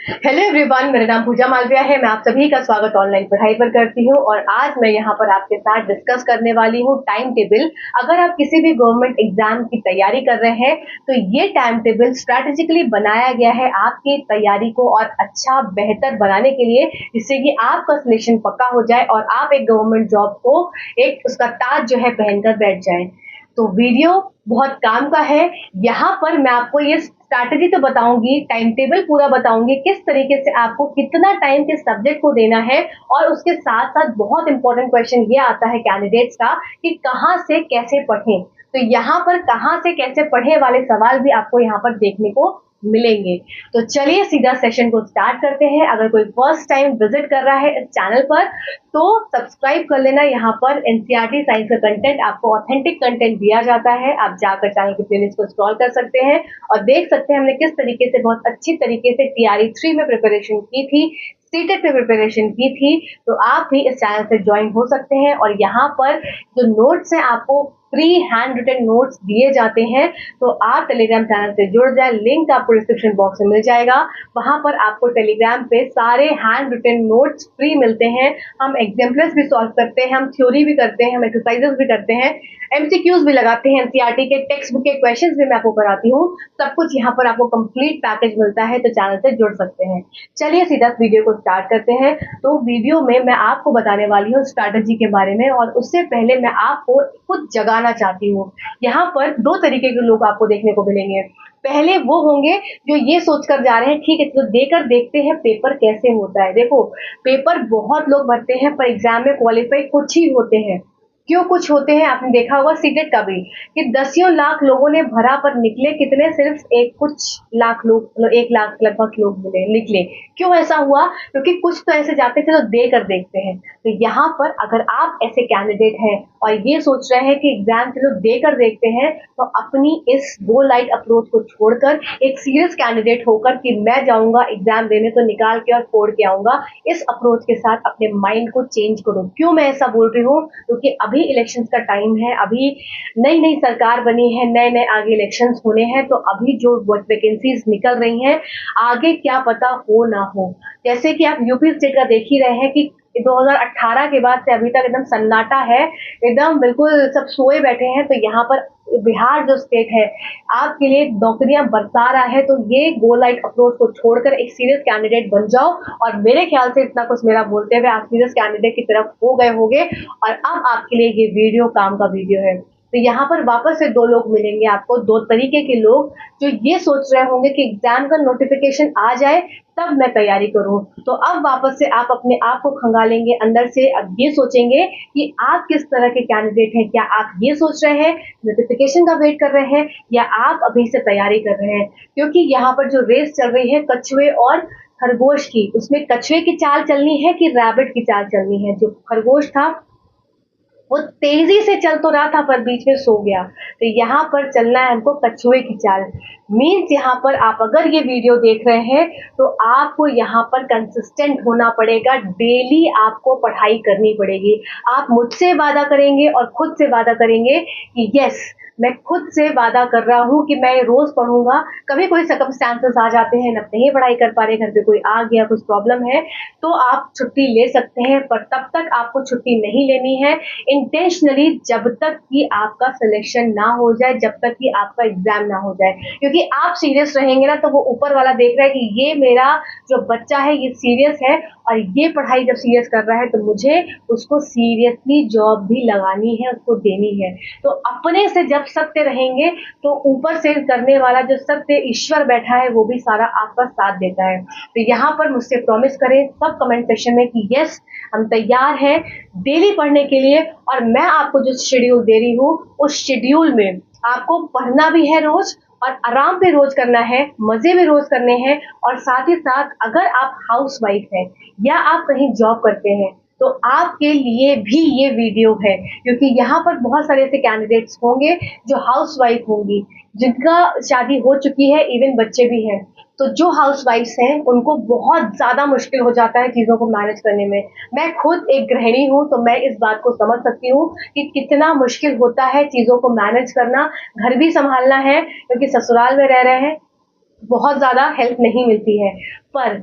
Hello everyone, मेरा नाम पूजा मालविया है। मैं आप सभी का स्वागत ऑनलाइन पढ़ाई पर करती हूँ और आज मैं यहाँ पर आपके साथ डिस्कस करने वाली हूँ टाइम टेबल। अगर आप किसी भी गवर्नमेंट एग्जाम की तैयारी कर रहे हैं तो ये टाइम टेबल स्ट्रैटेजिकली बनाया गया है आपकी तैयारी को और अच्छा बेहतर बनाने के लिए, जिससे कि आपका सिलेक्शन पक्का हो जाए और आप एक गवर्नमेंट जॉब को एक उसका ताज जो है पहनकर बैठ जाए। तो वीडियो बहुत काम का है। यहाँ पर मैं आपको ये स्ट्रैटेजी तो बताऊंगी, टाइम टेबल पूरा बताऊंगी, किस तरीके से आपको कितना टाइम किस सब्जेक्ट को देना है। और उसके साथ साथ बहुत इंपॉर्टेंट क्वेश्चन ये आता है कैंडिडेट्स का कि कहाँ से कैसे पढ़ें। तो यहाँ पर कहाँ से कैसे पढ़े वाले सवाल भी आपको यहाँ पर देखने को मिलेंगे। तो चलिए सीधा सेशन को स्टार्ट करते हैं। अगर कोई फर्स्ट टाइम विजिट कर रहा है इस चैनल पर तो सब्सक्राइब कर लेना। यहाँ पर एनसीईआरटी साइंस का कंटेंट, आपको ऑथेंटिक कंटेंट दिया जाता है। आप जाकर चैनल की प्लेलिस्ट को स्क्रॉल कर सकते हैं और देख सकते हैं हमने किस तरीके से बहुत अच्छी तरीके से टीआरई 3 में प्रिपरेशन की थी, सीटेट में प्रिपरेशन की थी। तो आप भी इस चैनल से ज्वाइन हो सकते हैं। और यहाँ पर जो नोट्स हैं आपको फ्री हैंड रिटन नोट्स दिए जाते हैं, तो आप टेलीग्राम चैनल से जुड़ जाए। लिंक आपको डिस्क्रिप्शन बॉक्स में मिल जाएगा। वहां पर आपको टेलीग्राम पे सारे हैंड रिटन नोट्स फ्री मिलते हैं। हम एग्जाम्पल्स भी सॉल्व करते हैं, हम थ्योरी भी करते हैं, हम एक्सरसाइजेस भी करते हैं, एमसीक्यूज भी लगाते हैं, एनसीईआरटी के टेक्स्ट बुक के क्वेश्चंस भी मैं आपको कराती हूँ। सब कुछ यहाँ पर आपको कंप्लीट पैकेज मिलता है, तो चैनल से जुड़ सकते हैं। चलिए सीधा वीडियो को स्टार्ट करते हैं। तो वीडियो में मैं आपको बताने वाली हूँ स्ट्रैटेजी के बारे में, और उससे पहले मैं आपको कुछ जगाना चाहती हूँ। यहाँ पर दो तरीके के लोग आपको देखने को मिलेंगे। पहले वो होंगे जो ये सोचकर जा रहे हैं ठीक है तो देकर देखते हैं पेपर कैसे होता है। देखो, पेपर बहुत लोग भरते हैं पर एग्जाम में क्वालिफाई कुछ ही होते हैं। क्यों कुछ होते हैं? आपने देखा होगा सीटेट का भी कि दसियों लाख लोगों ने भरा पर निकले कितने? सिर्फ एक कुछ लाख लोग, मतलब 1 लाख लगभग लोग मिले निकले। क्यों ऐसा हुआ? क्योंकि कुछ तो ऐसे जाते थे तो दे कर देखते हैं। तो यहाँ पर अगर आप ऐसे कैंडिडेट हैं और ये सोच रहे हैं कि एग्जाम चलो दे कर देखते हैं, तो अपनी इस गो लाइट अप्रोच को छोड़कर एक सीरियस कैंडिडेट होकर कि मैं जाऊंगा एग्जाम देने तो निकाल के और फोड़ के आऊंगा, इस अप्रोच के साथ अपने माइंड को चेंज करो। क्यों मैं ऐसा बोल रही हूँ? क्योंकि अभी इलेक्शंस का टाइम है, अभी नई नई सरकार बनी है, नए नए आगे इलेक्शंस होने हैं। तो अभी जो वैकेंसीज निकल रही हैं, आगे क्या पता हो ना हो। जैसे कि आप यूपी स्टेट का देख ही रहे हैं कि 2018 के बाद से अभी तक एकदम सन्नाटा है, एकदम बिल्कुल सब सोए बैठे हैं। तो यहाँ पर बिहार जो स्टेट है आपके लिए नौकरियां बरसा रहा है। तो ये गो लाइट अप्रोच को छोड़कर एक सीरियस कैंडिडेट बन जाओ। और मेरे ख्याल से इतना कुछ मेरा बोलते हुए आप सीरियस कैंडिडेट की तरफ हो गए होंगे और अब आपके लिए ये वीडियो काम का वीडियो है। तो यहाँ पर वापस से दो लोग मिलेंगे आपको, दो तरीके के लोग जो ये सोच रहे होंगे कि एग्जाम का नोटिफिकेशन आ जाए तब मैं तैयारी करूं। तो अब वापस से आप अपने आप को खंगालेंगे अंदर से। अब ये सोचेंगे कि आप किस तरह के कैंडिडेट हैं। क्या आप ये सोच रहे हैं नोटिफिकेशन का वेट कर रहे हैं, या आप अभी से तैयारी कर रहे हैं? क्योंकि यहाँ पर जो रेस चल रही है कछुए और खरगोश की, उसमें कछुए की चाल चलनी है कि रैबिट की चाल चलनी है? जो खरगोश था वो तेजी से चल तो रहा था पर बीच में सो गया। तो यहाँ पर चलना है हमको कछुए की चाल। मीन्स यहाँ पर आप अगर ये वीडियो देख रहे हैं तो आपको यहाँ पर कंसिस्टेंट होना पड़ेगा। डेली आपको पढ़ाई करनी पड़ेगी। आप मुझसे वादा करेंगे और खुद से वादा करेंगे कि यस, मैं खुद से वादा कर रहा हूँ कि मैं रोज पढ़ूंगा। कभी कोई सर्कमस्टांसेस आ जाते हैं, न नहीं पढ़ाई कर पा रहे, घर पे कोई आ गया, कुछ प्रॉब्लम है, तो आप छुट्टी ले सकते हैं। पर तब तक आपको छुट्टी नहीं लेनी है इंटेंशनली, जब तक कि आपका सिलेक्शन ना हो जाए, जब तक कि आपका एग्जाम ना हो जाए। क्योंकि आप सीरियस रहेंगे ना तो वो ऊपर वाला देख रहा है कि ये मेरा जो बच्चा है ये सीरियस है और ये पढ़ाई जब सीरियस कर रहा है तो मुझे उसको सीरियसली जॉब भी लगानी है, उसको देनी है। तो अपने से जब सत्य रहेंगे तो ऊपर से करने वाला जो सत्य ईश्वर बैठा है वो भी सारा आपका साथ देता है। तो यहाँ पर मुझसे प्रॉमिस करें सब कमेंट सेक्शन में कि यस, हम तैयार हैं डेली पढ़ने के लिए। और मैं आपको जो शेड्यूल दे रही हूँ उस शेड्यूल में आपको पढ़ना भी है रोज, और आराम पे रोज करना है, मजे में रोज करने हैं। और साथ ही साथ अगर आप हाउस वाइफ हैं या आप कहीं जॉब करते हैं तो आपके लिए भी ये वीडियो है। क्योंकि यहाँ पर बहुत सारे ऐसे कैंडिडेट्स होंगे जो हाउस वाइफ होंगी, जिनका शादी हो चुकी है, इवन बच्चे भी हैं। तो जो हाउस वाइफ्स हैं उनको बहुत ज्यादा मुश्किल हो जाता है चीजों को मैनेज करने में। मैं खुद एक गृहिणी हूँ तो मैं इस बात को समझ सकती हूँ कि कितना मुश्किल होता है चीजों को मैनेज करना। घर भी संभालना है क्योंकि ससुराल में रह रहे हैं, बहुत ज़्यादा हेल्प नहीं मिलती है। पर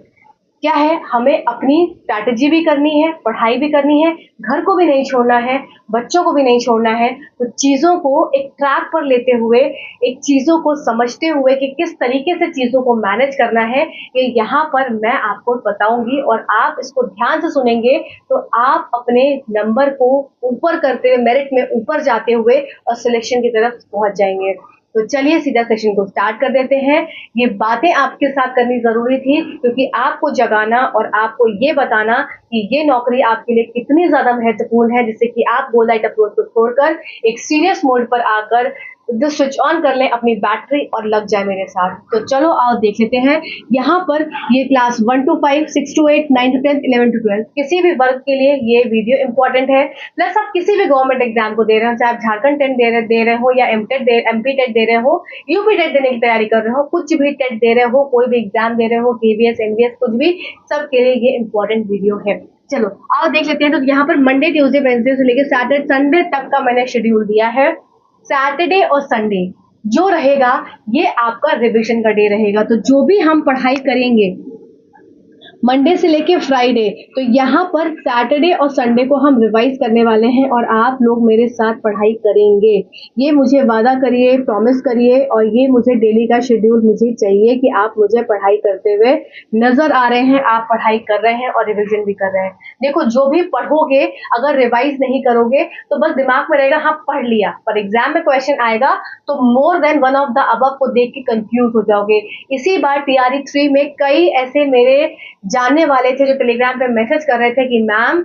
क्या है, हमें अपनी स्ट्रैटेजी भी करनी है, पढ़ाई भी करनी है, घर को भी नहीं छोड़ना है, बच्चों को भी नहीं छोड़ना है। तो चीज़ों को एक ट्रैक पर लेते हुए, एक चीज़ों को समझते हुए कि किस तरीके से चीज़ों को मैनेज करना है, ये यहाँ पर मैं आपको बताऊँगी और आप इसको ध्यान से सुनेंगे तो आप अपने नंबर को ऊपर करते हुए, मेरिट में ऊपर जाते हुए और सिलेक्शन की तरफ पहुँच जाएँगे। तो चलिए सीधा सेशन को स्टार्ट कर देते हैं। ये बातें आपके साथ करनी ज़रूरी थी क्योंकि आपको जगाना और आपको ये बताना कि ये नौकरी आपके लिए कितनी ज़्यादा महत्वपूर्ण है, जिससे कि आप गोल लाइट अप्रोच को छोड़कर एक सीरियस मोड पर आकर जो स्विच ऑन कर लें अपनी बैटरी और लग जाए मेरे साथ। तो चलो आओ देख लेते हैं। यहाँ पर ये class 1 to 5, 6 to 8, 9 to 10, 11 to 12 किसी भी वर्ग के लिए ये वीडियो इंपॉर्टेंट है। प्लस आप किसी भी गवर्नमेंट एग्जाम को दे रहे हो, चाहे आप झारखंड टेट दे रहे हो या एमपी टेट दे रहे हो, यूपी टेट देने की तैयारी कर रहे हो, कुछ भी टेट दे रहे हो, कोई भी एग्जाम दे रहे हो, केवीएस एनवीएस कुछ भी, सबके लिए ये इंपॉर्टेंट वीडियो है। चलो आओ देख लेते हैं। तो यहाँ पर मंडे ट्यूसडे वेडनेसडे से लेकर सैटरडे संडे तक का मैंने शेड्यूल दिया है। सैटरडे और संडे जो रहेगा ये आपका रिवीजन का डे रहेगा। तो जो भी हम पढ़ाई करेंगे मंडे से लेके फ्राइडे, तो यहाँ पर सैटरडे और संडे को हम रिवाइज करने वाले हैं और आप लोग मेरे साथ पढ़ाई करेंगे। ये मुझे वादा करिए, प्रॉमिस करिए, और ये मुझे डेली का शेड्यूल मुझे चाहिए कि आप मुझे पढ़ाई करते हुए नजर आ रहे हैं, आप पढ़ाई कर रहे हैं और रिविजन भी कर रहे हैं। देखो जो भी पढ़ोगे अगर रिवाइज नहीं करोगे तो बस दिमाग में रहेगा हाँ पढ़ लिया, पर एग्जाम में क्वेश्चन आएगा तो more than one of the above को देख के कंफ्यूज हो जाओगे। इसी बार टीआरई 3 में कई ऐसे मेरे जानने वाले थे जो टेलीग्राम पे मैसेज कर रहे थे कि ma'am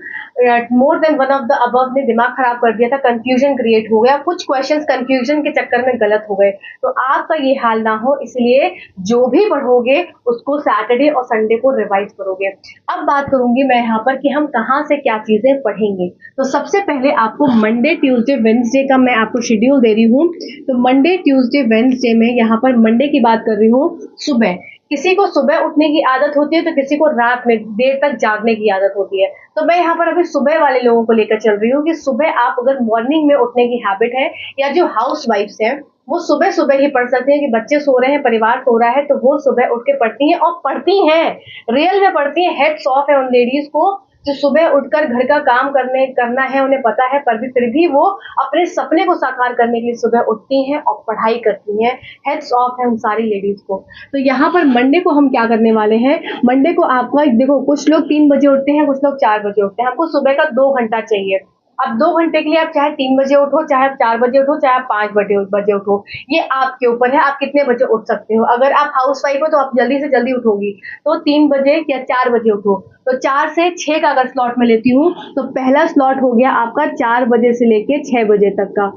more than one of the above ने दिमाग खराब कर दिया था, कंफ्यूजन क्रिएट हो गया, कुछ क्वेश्चंस कंफ्यूजन के चक्कर में गलत हो गए। तो आपका ये हाल ना हो इसलिए जो भी पढ़ोगे उसको सैटरडे और संडे को रिवाइज करोगे। अब बात करूंगी मैं यहाँ पर कि हम कहाँ से क्या चीजें पढ़ेंगे। तो सबसे पहले आपको मंडे ट्यूसडे वेडनेसडे का मैं आपको शेड्यूल दे रही हूँ। तो मंडे ट्यूसडे वेडनेसडे में यहाँ पर मंडे की बात कर रही हूँ। सुबह किसी को सुबह उठने की आदत होती है तो किसी को रात में देर तक जागने की आदत होती है। तो मैं यहाँ पर अभी सुबह वाले लोगों को लेकर चल रही हूँ कि सुबह आप अगर मॉर्निंग में उठने की हैबिट है, या जो हाउस वाइफ्स हैं वो सुबह सुबह ही पढ़ सकती हैं कि बच्चे सो रहे हैं, परिवार सो रहा है, तो वो सुबह उठ के पढ़ती हैं और पढ़ती हैं, रियल में पढ़ती हैं। हेड्स ऑफ है उन लेडीज को जो सुबह उठकर घर का काम करना है, उन्हें पता है, पर भी फिर भी वो अपने सपने को साकार करने के लिए सुबह उठती हैं और पढ़ाई करती हैं। हेड्स ऑफ है उन सारी लेडीज को। तो यहाँ पर मंडे को हम क्या करने वाले हैं, मंडे को आपका देखो कुछ लोग 3 बजे उठते हैं, कुछ लोग 4 बजे उठते हैं, हमको सुबह का 2 घंटा चाहिए। अब 2 घंटे के लिए आप चाहे 3 बजे उठो, चाहे आप 4 बजे उठो, चाहे आप 5 बजे उठो, ये आपके ऊपर है, आप कितने बजे उठ सकते हो। अगर आप हाउस वाइफ हो तो आप जल्दी से जल्दी उठोगी तो 3 बजे या 4 बजे उठो। तो 4 से 6 का अगर स्लॉट में लेती हूँ तो पहला स्लॉट हो गया आपका 4 बजे से लेके 6 बजे तक का।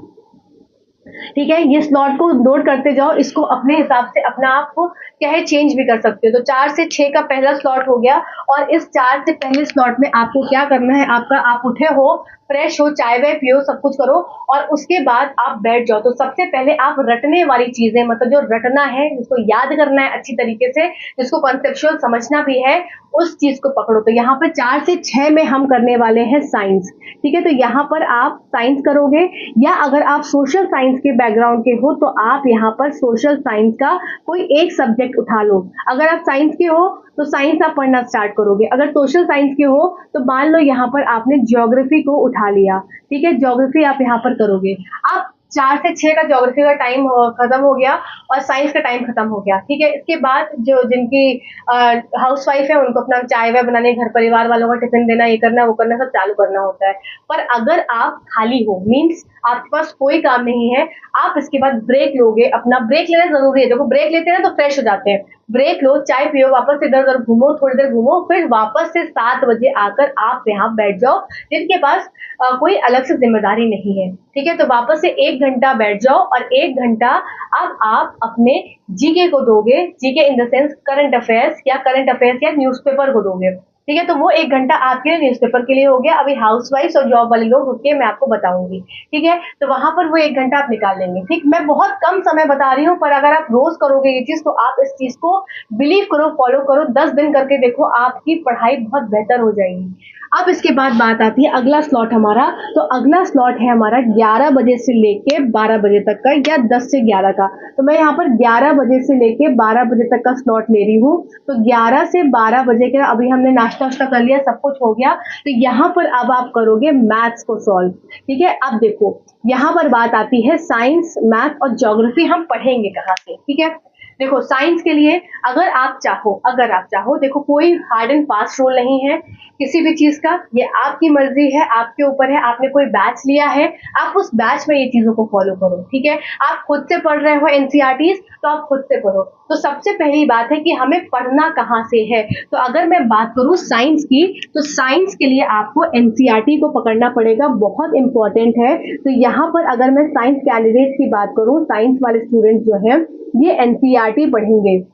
ठीक है, ये स्लॉट को नोट करते जाओ, इसको अपने हिसाब से अपना आप क्या है चेंज भी कर सकते हो। तो 4 से 6 का पहला स्लॉट हो गया और इस 4 से पहले स्लॉट में आपको क्या करना है, आपका आप उठे हो, फ्रेश हो, चाय वाय पियो, सब कुछ करो और उसके बाद आप बैठ जाओ। तो सबसे पहले आप रटने वाली चीजें, मतलब जो रटना है, जिसको याद करना है अच्छी तरीके से, जिसको कॉन्सेप्चुअल समझना भी है, उस चीज को पकड़ो। तो यहाँ पर 4 से 6 में हम करने वाले हैं साइंस। ठीक है, तो यहाँ पर आप साइंस करोगे, या अगर आप सोशल साइंस के बैकग्राउंड के हो तो आप यहाँ पर सोशल साइंस का कोई एक सब्जेक्ट उठा लो। अगर आप साइंस के हो तो साइंस आप पढ़ना स्टार्ट करोगे। अगर सोशल साइंस के हो तो मान लो यहाँ पर आपने ज्योग्राफी को उठा लिया। ठीक है, ज्योग्राफी आप यहाँ पर करोगे। आप 4 से 6 का ज्योग्राफी का टाइम खत्म हो गया और साइंस का टाइम खत्म हो गया। ठीक है, इसके बाद जो जिनकी हाउस वाइफ है उनको अपना चाय वाय बनाने, घर परिवार वालों का टिफिन देना, ये करना वो करना सब चालू करना होता है। पर अगर आप खाली हो, मीन्स आपके पास कोई काम नहीं है, आप इसके बाद ब्रेक लोगे। अपना ब्रेक लेना जरूरी है, देखो ब्रेक लेते हैं तो फ्रेश हो जाते हैं। ब्रेक लो, चाय पियो, वापस इधर उधर घूमो, थोड़ी देर घूमो, फिर वापस से 7 बजे आकर आप यहाँ बैठ जाओ, जिनके पास कोई अलग से जिम्मेदारी नहीं है। ठीक है, तो वापस से 1 घंटा बैठ जाओ और 1 घंटा अब आप अपने जीके को दोगे। GK in the sense current affairs या न्यूज़पेपर को दोगे। ठीक है, तो वो 1 घंटा आपके लिए न्यूज़पेपर के लिए हो गया। अभी हाउसवाइफ्स और जॉब वाले लोग रुकिए, मैं आपको बताऊंगी। ठीक है, तो वहां पर वो 1 घंटा आप निकाल लेंगे। ठीक, मैं बहुत कम समय बता रही हूँ, पर अगर आप रोज करोगे ये चीज तो आप इस चीज को बिलीव करो, फॉलो करो, 10 दिन करके देखो, आपकी पढ़ाई बहुत बेहतर हो जाएगी। अब इसके बाद बात आती है अगला स्लॉट हमारा। तो अगला स्लॉट है हमारा 11 बजे से लेके 12 बजे तक का, या 10 से 11 का। तो मैं यहाँ पर 11 बजे से लेके 12 बजे तक का स्लॉट ले रही हूँ। तो 11 से 12 बजे के अभी हमने नाश्ता वाश्ता कर लिया, सब कुछ हो गया। तो यहाँ पर अब आप करोगे मैथ्स को सॉल्व। ठीक है, अब देखो यहाँ पर बात आती है साइंस, मैथ और ज्योग्राफी हम पढ़ेंगे कहाँ से। ठीक है, देखो साइंस के लिए अगर आप चाहो, देखो कोई हार्ड एंड फास्ट रूल नहीं है किसी भी चीज का, ये आपकी मर्जी है, आपके ऊपर है। आपने कोई बैच लिया है, आप उस बैच में ये चीजों को फॉलो करो। ठीक है, आप खुद से पढ़ रहे हो एनसीईआरटीज, तो आप खुद से पढ़ो। तो सबसे पहली बात है कि हमें पढ़ना कहाँ से है। तो अगर मैं बात करूँ साइंस की, तो साइंस के लिए आपको एनसीईआरटी को पकड़ना पड़ेगा, बहुत इंपॉर्टेंट है। तो यहाँ पर अगर मैं साइंस कैंडिडेट की बात करूँ, साइंस वाले स्टूडेंट जो है ये एनसीईआरटी पढ़ेंगे।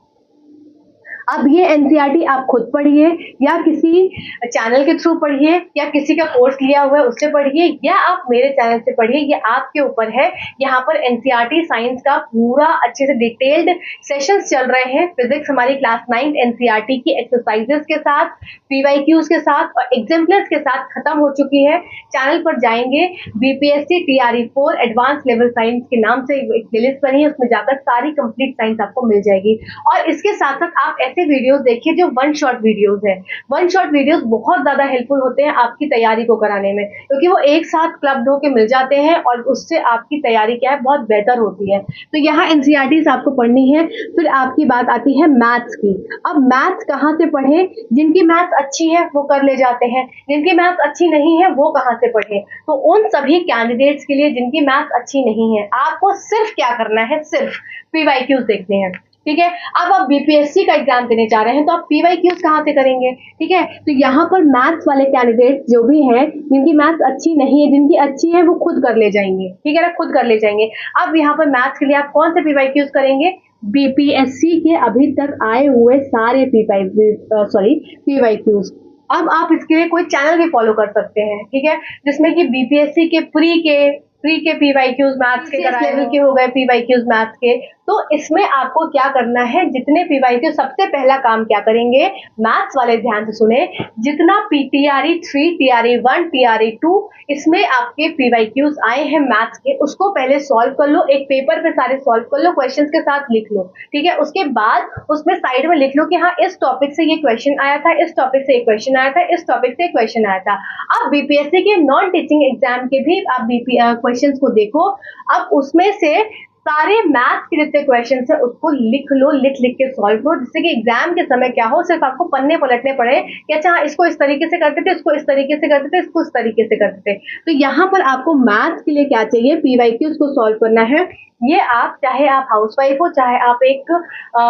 अब ये एनसीईआरटी आप खुद पढ़िए, या किसी चैनल के थ्रू पढ़िए, या किसी का कोर्स लिया हुआ है उससे पढ़िए, या आप मेरे चैनल से पढ़िए, ये आपके ऊपर है। यहाँ पर एनसीईआरटी साइंस का पूरा अच्छे से डिटेल्ड सेशंस चल रहे हैं। फिजिक्स हमारी क्लास 9 एनसीईआरटी की एक्सरसाइजेस के साथ, पीवाईक्यूज के साथ और एग्जाम्पल्स के साथ खत्म हो चुकी है। चैनल पर जाएंगे, BPSC TRE 4 advance level science के नाम से एक प्लेलिस्ट बनी है, उसमें जाकर सारी कंप्लीट साइंस आपको मिल जाएगी। और इसके साथ साथ आप ऐसे वीडियोस देखिए जो वन शॉट वीडियोस है। वन शॉट वीडियोस बहुत ज्यादा हेल्पफुल होते हैं आपकी तैयारी को कराने में, क्योंकि वो एक साथ क्लब्ड होकर मिल जाते हैं और उससे आपकी तैयारी क्या है बहुत बेहतर होती है। तो यहाँ एनसीईआरटीज आपको पढ़नी है। फिर आपकी बात आती है मैथ्स की। अब मैथ्स कहाँ से पढ़े? जिनकी मैथ्स अच्छी है वो कर ले जाते हैं, जिनकी मैथ्स अच्छी नहीं है वो कहाँ से पढ़े? तो उन सभी कैंडिडेट्स के लिए जिनकी मैथ्स अच्छी नहीं है, आपको सिर्फ क्या करना है, सिर्फ पीवाईक्यूज देखने हैं। ठीक है, अब आप बीपीएससी का एग्जाम देने जा रहे हैं तो आप पीवाईक्यूज कहाँ से करेंगे? ठीक है, तो यहाँ पर मैथ्स वाले कैंडिडेट जो भी हैं, जिनकी मैथ्स अच्छी नहीं है, जिनकी अच्छी है वो खुद कर ले जाएंगे। ठीक है ना, खुद कर ले जाएंगे। अब यहाँ पर मैथ्स के लिए आप कौन से पीवाईक्यूज करेंगे? बीपीएससी के अभी तक आए हुए सारे पीवाईक्यूज। अब आप इसके लिए कोई चैनल भी फॉलो कर सकते हैं। ठीक है, जिसमें कि बीपीएससी के प्री के पीवाईक्यूज मैथ्स के लेवल के हो गए, पीवाईक्यूज मैथ्स के। तो इसमें आपको क्या करना है, जितने पीवाईक्यू, सबसे पहला काम क्या करेंगे, मैथ्स वाले ध्यान से सुने, जितना टीआरई 3, टीआरई 1, टीआरई 2 इसमें आपके पीवाईक्यूज आए हैं मैथ्स के, उसको पहले सॉल्व कर लो। एक पेपर पे सारे सॉल्व कर लो, क्वेश्चंस के साथ लिख लो। ठीक है, उसके बाद उसमें साइड में लिख लो कि हाँ इस टॉपिक से ये क्वेश्चन आया था, इस टॉपिक से एक क्वेश्चन आया था, इस टॉपिक से क्वेश्चन आया था। अब बीपीएससी के नॉन टीचिंग एग्जाम के भी आप क्वेश्चंस को देखो। अब उसमें से सारे मैथ्स के जितने क्वेश्चन है उसको लिख लो, लिख के सॉल्व करो, जिससे कि एग्जाम के समय क्या हो, सिर्फ आपको पन्ने पलटने पड़े कि अच्छा इसको इस तरीके से करते थे, इसको इस तरीके से करते थे, इसको इस तरीके से करते थे। तो यहाँ पर आपको मैथ्स के लिए क्या चाहिए, पीवाईक्यूज को सॉल्व करना है। ये आप चाहे आप हाउसवाइफ हो, चाहे आप एक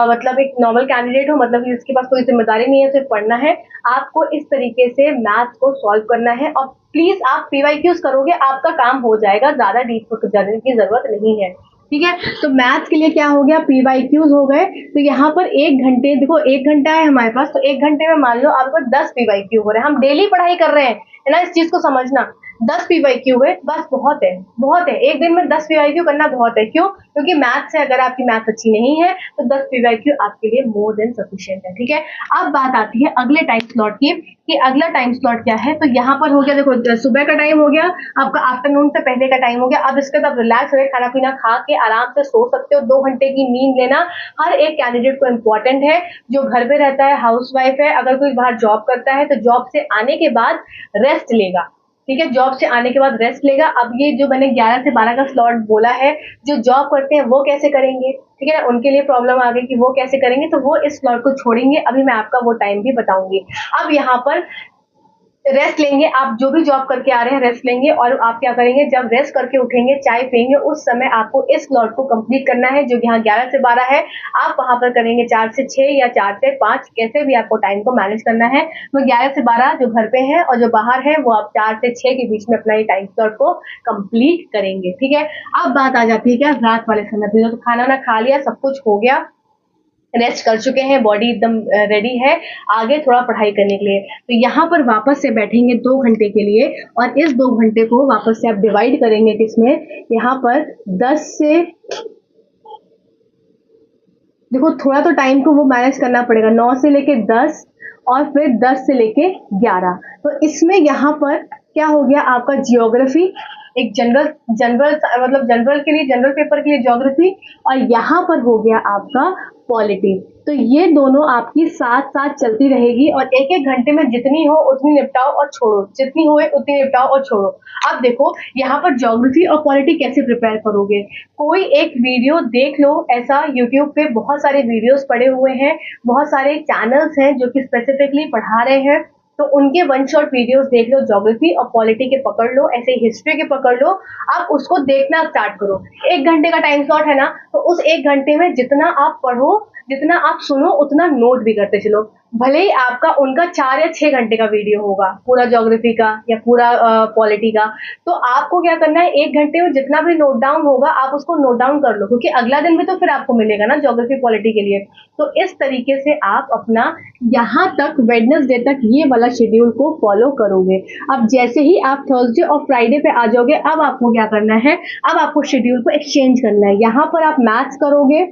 मतलब एक नॉर्मल कैंडिडेट हो, मतलब जिसके पास कोई जिम्मेदारी नहीं है, सिर्फ पढ़ना है, आपको इस तरीके से मैथ्स को सॉल्व करना है। और प्लीज आप पीवाईक्यूज करोगे, आपका काम हो जाएगा, ज्यादा डीप जाने की जरूरत नहीं है। ठीक है, तो मैथ्स के लिए क्या हो गया, पीवाईक्यूज हो गए। तो यहाँ पर 1 घंटे, देखो 1 घंटा है हमारे पास, तो 1 घंटे में मान लो आपको 10 पीवाईक्यू हो रहे हैं। हम डेली पढ़ाई कर रहे हैं, है ना, इस चीज को समझना। 10 पीवाईक्यू है, बस बहुत है, बहुत है। एक दिन में 10 पीवाईक्यू करना बहुत है। क्यों? क्योंकि मैथ्स से अगर आपकी मैथ्स अच्छी नहीं है तो 10 पीवाईक्यू आपके लिए मोर देन सफिशिएंट है। ठीक है, अब बात आती है अगले टाइम स्लॉट की, कि अगला टाइम स्लॉट क्या है। तो यहाँ पर हो गया, देखो सुबह का टाइम हो गया, आपका आफ्टरनून से पहले का टाइम हो गया। अब इसके बाद रिलैक्स हो, खाना पीना खा के आराम से सो सकते हो। 2 घंटे की नींद लेना हर एक कैंडिडेट को इम्पोर्टेंट है। जो घर पे रहता है, हाउसवाइफ है, अगर कोई बाहर जॉब करता है तो जॉब से आने के बाद रेस्ट लेगा। ठीक है, जॉब से आने के बाद रेस्ट लेगा। अब ये जो मैंने 11 से 12 का स्लॉट बोला है, जो जॉब करते हैं वो कैसे करेंगे? ठीक है, उनके लिए प्रॉब्लम आ गई कि वो कैसे करेंगे, तो वो इस स्लॉट को छोड़ेंगे। अभी मैं आपका वो टाइम भी बताऊंगी। अब यहाँ पर रेस्ट लेंगे, आप जो भी जॉब करके आ रहे हैं रेस्ट लेंगे, और आप क्या करेंगे, जब रेस्ट करके उठेंगे, चाय पियेंगे, उस समय आपको इस स्लॉट को कंप्लीट करना है, जो यहाँ 11 से 12 है। आप वहां पर करेंगे 4 से 6 या 4 से 5, कैसे भी आपको टाइम को मैनेज करना है। तो 11 से 12 जो घर पे है, और जो बाहर है वो आप 4 से 6 के बीच में अपना ये टाइम स्लॉट को कंप्लीट करेंगे। ठीक है, अब बात आ जाती है क्या, रात वाले समय पे। तो खाना ना खा लिया, सब कुछ हो गया, रेस्ट कर चुके हैं, बॉडी एकदम रेडी है आगे थोड़ा पढ़ाई करने के लिए। तो यहाँ पर वापस से बैठेंगे 2 घंटे के लिए, और इस 2 घंटे को वापस से आप डिवाइड करेंगे किसमें, यहाँ पर 10 से, देखो थोड़ा तो टाइम को वो मैनेज करना पड़ेगा, 9 से लेके 10 और फिर 10 से लेके 11। तो इसमें यहाँ पर क्या हो गया आपका जियोग्राफी, एक जनरल जनरल मतलब जनरल के लिए, जनरल पेपर के लिए ज्योग्राफी, और यहाँ पर हो गया आपका पॉलिटी। तो ये दोनों आपकी साथ साथ चलती रहेगी, और एक एक घंटे में जितनी हो उतनी निपटाओ और छोड़ो, जितनी होए उतनी निपटाओ और छोड़ो। अब देखो यहाँ पर ज्योग्राफी और पॉलिटी कैसे प्रिपेयर करोगे, कोई एक वीडियो देख लो, ऐसा यूट्यूब पे बहुत सारे वीडियोस पड़े हुए हैं, बहुत सारे चैनल्स हैं जो कि स्पेसिफिकली पढ़ा रहे हैं, तो उनके वन शॉट वीडियोस देख लो, ज्योग्राफी और पॉलिटी के पकड़ लो, ऐसे हिस्ट्री के पकड़ लो, आप उसको देखना स्टार्ट करो। 1 घंटे का टाइम स्लॉट है ना, तो उस 1 घंटे में जितना आप पढ़ो, जितना आप सुनो, उतना नोट भी करते चलो। भले ही आपका उनका 4 या 6 घंटे का वीडियो होगा, पूरा ज्योग्राफी का या पूरा पॉलिटी का, तो आपको क्या करना है, 1 घंटे में जितना भी नोट डाउन होगा आप उसको नोट डाउन कर लो, क्योंकि अगला दिन भी तो फिर आपको मिलेगा ना ज्योग्राफी पॉलिटी के लिए। तो इस तरीके से आप अपना यहाँ तक वेडनेसडे तक ये वाला शेड्यूल को फॉलो करोगे। अब जैसे ही आप थर्सडे और फ्राइडे पे आ जाओगे, अब आपको क्या करना है, अब आपको शेड्यूल को एक्सचेंज करना है। यहाँ पर आप मैथ्स करोगे,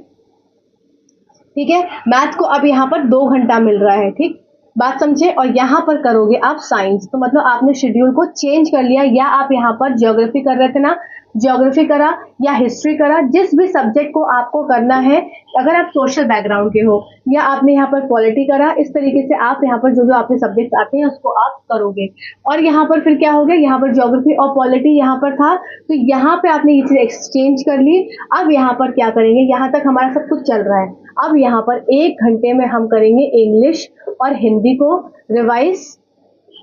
ठीक है, मैथ को अब यहाँ पर 2 घंटा मिल रहा है, ठीक बात समझे, और यहाँ पर करोगे आप साइंस। तो मतलब आपने शेड्यूल को चेंज कर लिया, या आप यहाँ पर ज्योग्राफी कर रहे थे ना, ज्योग्राफी करा या हिस्ट्री करा, जिस भी सब्जेक्ट को आपको करना है, अगर आप सोशल बैकग्राउंड के हो, या आपने यहाँ पर पॉलिटी करा, इस तरीके से आप यहाँ पर जो जो आपके सब्जेक्ट आते हैं उसको आप करोगे। और यहाँ पर फिर क्या हो गया, यहाँ पर ज्योग्राफी और पॉलिटी यहाँ पर था, तो यहाँ पे आपने ये चीज एक्सचेंज कर ली। अब यहाँ पर क्या करेंगे, यहाँ तक हमारा सब कुछ चल रहा है, अब यहाँ पर 1 घंटे में हम करेंगे इंग्लिश और हिंदी को रिवाइज।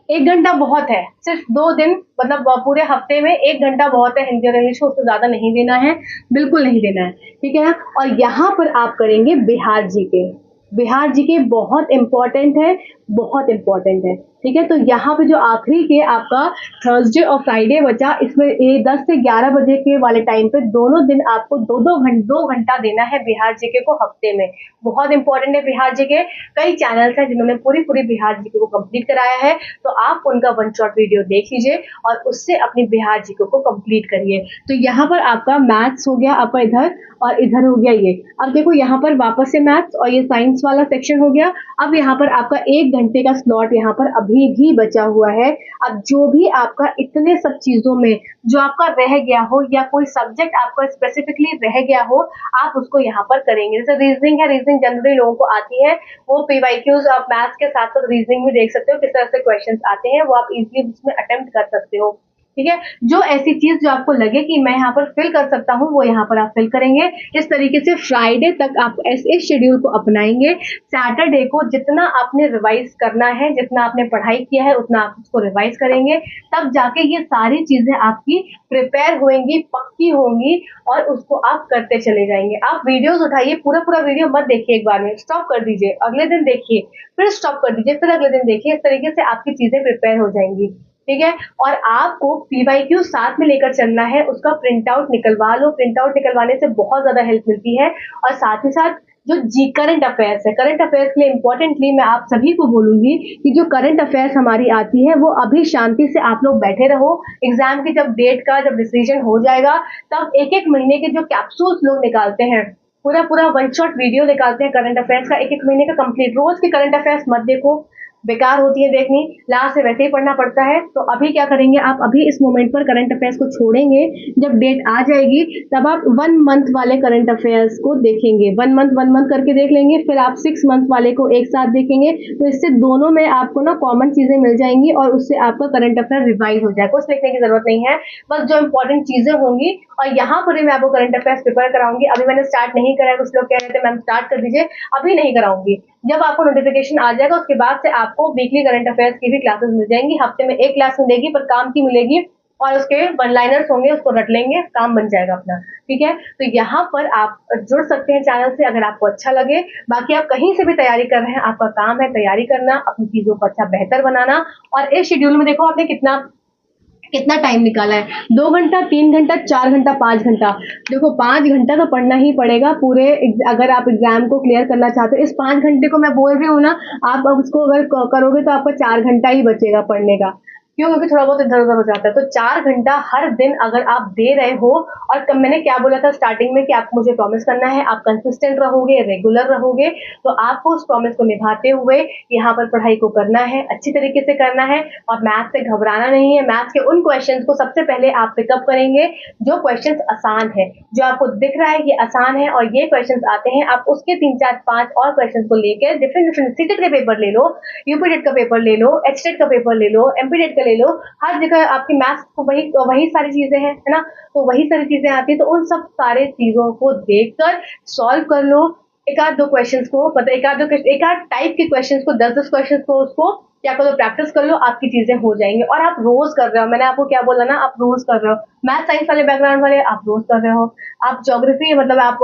1 घंटा बहुत है, सिर्फ 2 दिन, मतलब पूरे हफ्ते में 1 घंटा बहुत है हिंदी और इंग्लिश को, उससे ज्यादा नहीं देना है, बिल्कुल नहीं देना है, ठीक है ना। और यहाँ पर आप करेंगे बिहार जीके। बिहार जीके बहुत इंपॉर्टेंट है, बहुत इंपॉर्टेंट है, ठीक है। तो यहाँ पे जो आखिरी के आपका थर्सडे और फ्राइडे बचा, इसमें 10 से 11 बजे के वाले टाइम पे दोनों दिन आपको 2 घंटा देना है बिहार जीके को हफ्ते में। बहुत इंपॉर्टेंट है बिहार जीके। कई चैनल्स हैं जिन्होंने पूरी पूरी बिहार जीके को कंप्लीट कराया है, तो आप उनका वन शॉट वीडियो देख लीजिए और उससे अपनी बिहार जीके को कंप्लीट करिए। तो यहाँ पर आपका मैथ्स हो गया आपका इधर, और इधर हो गया ये। अब देखो यहाँ पर वापस से मैथ्स और ये साइंस वाला सेक्शन हो गया। अब यहाँ पर आपका 1 घंटे का स्लॉट यहाँ पर अभी भी बचा हुआ है। अब जो भी आपका इतने सब चीजों में जो आपका रह गया हो, या कोई सब्जेक्ट आपका स्पेसिफिकली रह गया हो, आप उसको यहाँ पर करेंगे। जैसे रीजनिंग है, रीजनिंग जनरली लोगों को आती है, वो पीवाईक्यूज आप मैथ्स के साथ साथ रीजनिंग भी देख सकते हो, किस तरह से क्वेश्चंस आते हैं, वो आप इजीली उसमें अटेम्प्ट कर सकते हो, ठीक है। जो ऐसी चीज जो आपको लगे कि मैं यहाँ पर फिल कर सकता हूँ, वो यहाँ पर आप फिल करेंगे। इस तरीके से फ्राइडे तक आप इस शेड्यूल को अपनाएंगे। सैटरडे को जितना आपने रिवाइज करना है, जितना आपने पढ़ाई किया है, उतना आप उसको रिवाइज करेंगे, तब जाके ये सारी चीजें आपकी प्रिपेयर होंगी, पक्की होंगी, और उसको आप करते चले जाएंगे। आप वीडियोस उठाइए, पूरा पूरा वीडियो मत देखिए एक बार में, स्टॉप कर दीजिए, अगले दिन देखिए, फिर स्टॉप कर दीजिए, फिर अगले दिन देखिए। इस तरीके से आपकी चीजें प्रिपेयर हो जाएंगी, ठीक है। और आपको पीवाईक्यू साथ में लेकर चलना है, उसका प्रिंट आउट निकलवा लो। प्रिंट आउट निकलवाने से बहुत ज्यादा हेल्प मिलती है। और साथ ही साथ जो करंट अफेयर्स है, करंट अफेयर्स के लिए इंपॉर्टेंटली मैं आप सभी को बोलूंगी कि जो करंट अफेयर्स हमारी आती है, वो अभी शांति से आप लोग बैठे रहो। एग्जाम की जब डेट का जब डिसीजन हो जाएगा, तब एक एक महीने के जो कैप्सूल्स लोग निकालते हैं, पूरा पूरा वन शॉट वीडियो निकालते हैं करंट अफेयर्स का, एक एक महीने का कंप्लीट। रोज के करंट अफेयर्स मत देखो, बेकार होती है देखनी, लास्ट से वैसे ही पढ़ना पड़ता है। तो अभी क्या करेंगे, आप अभी इस मोमेंट पर करंट अफेयर्स को छोड़ेंगे, जब डेट आ जाएगी तब आप 1 मंथ वाले करंट अफेयर्स को देखेंगे। 1 मंथ करके देख लेंगे, फिर आप 6 मंथ वाले को एक साथ देखेंगे। तो इससे दोनों में आपको ना कॉमन चीजें मिल जाएंगी, और उससे आपका करंट अफेयर रिवाइज हो जाएगा। कुछ लिखने की जरूरत नहीं है, बस जो इंपॉर्टेंट चीजें होंगी। और यहाँ पर भी मैं आपको करंट अफेयर्स प्रिपेयर कराऊंगी। अभी मैंने स्टार्ट नहीं करा है, कुछ लोग कह रहे थे मैम स्टार्ट कर दीजिए, अभी नहीं कराऊंगी। जब आपको नोटिफिकेशन आ जाएगा, उसके बाद से आपको वीकली करंट अफेयर्स की भी क्लासेस मिल जाएंगी। हफ्ते में 1 क्लास मिलेगी, पर काम की मिलेगी, और उसके 1 लाइनर्स होंगे, उसको रट लेंगे, काम बन जाएगा अपना, ठीक है। तो यहाँ पर आप जुड़ सकते हैं चैनल से, अगर आपको अच्छा लगे। बाकी आप कहीं से भी तैयारी कर रहे हैं, आपका काम है तैयारी करना, अपनी चीजों को अच्छा बेहतर बनाना। और इस शेड्यूल में देखो आपने कितना कितना टाइम निकाला है, 2 घंटा, 3 घंटा, 4 घंटा, 5 घंटा। देखो 5 घंटा तो पढ़ना ही पड़ेगा पूरे अगर आप एग्जाम को क्लियर करना चाहते हो। इस 5 घंटे को मैं बोल रही हूँ ना, आप अब उसको अगर करोगे तो आपका 4 घंटा ही बचेगा पढ़ने का। क्यों? क्योंकि थोड़ा बहुत इधर उधर हो जाता है। तो 4 घंटा हर दिन अगर आप दे रहे हो, और मैंने क्या बोला था स्टार्टिंग में कि आपको मुझे प्रॉमिस करना है, आप कंसिस्टेंट रहोगे, रेगुलर रहोगे, तो आपको उस प्रॉमिस को निभाते हुए यहाँ पर पढ़ाई को करना है, अच्छी तरीके से करना है। और मैथ से घबराना नहीं है। मैथ के उन क्वेश्चंस को सबसे पहले आप पिकअप करेंगे जो क्वेश्चंस आसान है, जो आपको दिख रहा है कि आसान है और ये क्वेश्चंस आते हैं, आप उसके 3 4 5 और क्वेश्चंस को लेकर डिफरेंट डिफरेंट सीटेट का पेपर ले लो, यूपीटेट का पेपर ले लो, एचटेट का पेपर ले लो, एमपीटेट का ले लो। हर जगह आपकी मैथ्स को वही सारी चीजें हैं, है ना? तो वही सारी चीजें आती है, तो उन सब सारे चीजों को देखकर सॉल्व कर लो। एक आध दो क्वेश्चंस को मतलब एक आध टाइप के क्वेश्चंस को 10 10 क्वेश्चंस को उसको क्या करो, प्रैक्टिस कर लो, आपकी चीजें हो जाएंगी। और आप रोज कर रहे हो, मैंने आपको क्या बोला ना, आप रोज कर रहे हो। मैथ साइंस वाले बैकग्राउंड वाले आप रोज कर रहे हो, आप ज्योग्राफी मतलब आप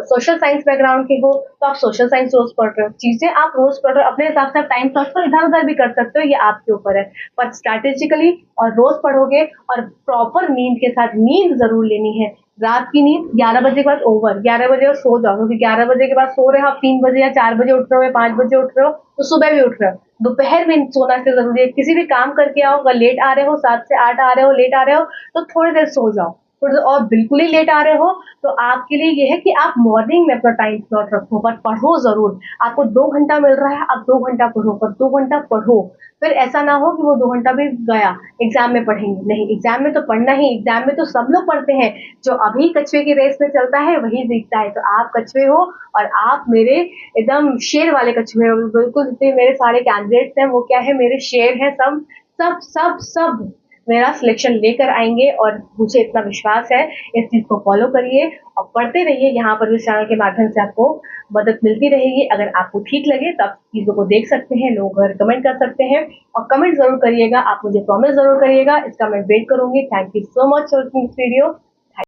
सोशल साइंस बैकग्राउंड के हो तो आप सोशल साइंस रोज पढ़ रहे हो। चीजें आप रोज पढ़ रहे हो, अपने हिसाब से आप टाइम स्लॉट पर इधर उधर भी कर सकते हो, ये आपके ऊपर है। पर स्ट्रैटेजिकली और रोज पढ़ोगे और प्रॉपर नींद के साथ, नींद जरूर लेनी है। रात की नींद 11 बजे के बाद ओवर, 11 बजे और सो जाओ, क्योंकि 11 बजे के बाद सो रहे हो आप, 3 बजे या 4 बजे उठ रहे हो या 5 बजे उठ रहे हो, तो सुबह भी उठ रहे हो। दोपहर में सोना इसलिए जरूरी है। किसी भी काम करके आओ, अगर लेट आ रहे हो, 7 से 8 आ रहे हो, लेट आ रहे हो, तो थोड़ी देर सो जाओ। थोड़ी देर, और बिल्कुल ही लेट आ रहे हो तो आपके लिए ये है कि आप मॉर्निंग में अपना टाइम स्लॉट रखो, पर पढ़ो जरूर। आपको 2 घंटा मिल रहा है, आप 2 घंटा पढ़ो, पर 2 घंटा पढ़ो। फिर ऐसा ना हो कि वो 2 घंटा भी गया, एग्जाम में पढ़ेंगे नहीं। एग्जाम में तो पढ़ना ही, एग्जाम में तो सब लोग पढ़ते हैं। जो अभी कछुए की रेस में चलता है वही जीतता है। तो आप कछुए हो और आप मेरे एकदम शेर वाले कछुए हो। बिल्कुल जितने मेरे सारे कैंडिडेट्स हैं वो क्या है, मेरे शेर हैं। सब सब सब सब मेरा सिलेक्शन लेकर आएंगे, और मुझे इतना विश्वास है। इस चीज को फॉलो करिए और पढ़ते रहिए। यहाँ पर इस चैनल के माध्यम से आपको मदद मिलती रहेगी। अगर आपको ठीक लगे तो आप चीजों को देख सकते हैं, लोग कमेंट कर सकते हैं, और कमेंट जरूर करिएगा। आप मुझे प्रॉमिस जरूर करिएगा, इसका मैं वेट करूंगी। Thank you so much for this video.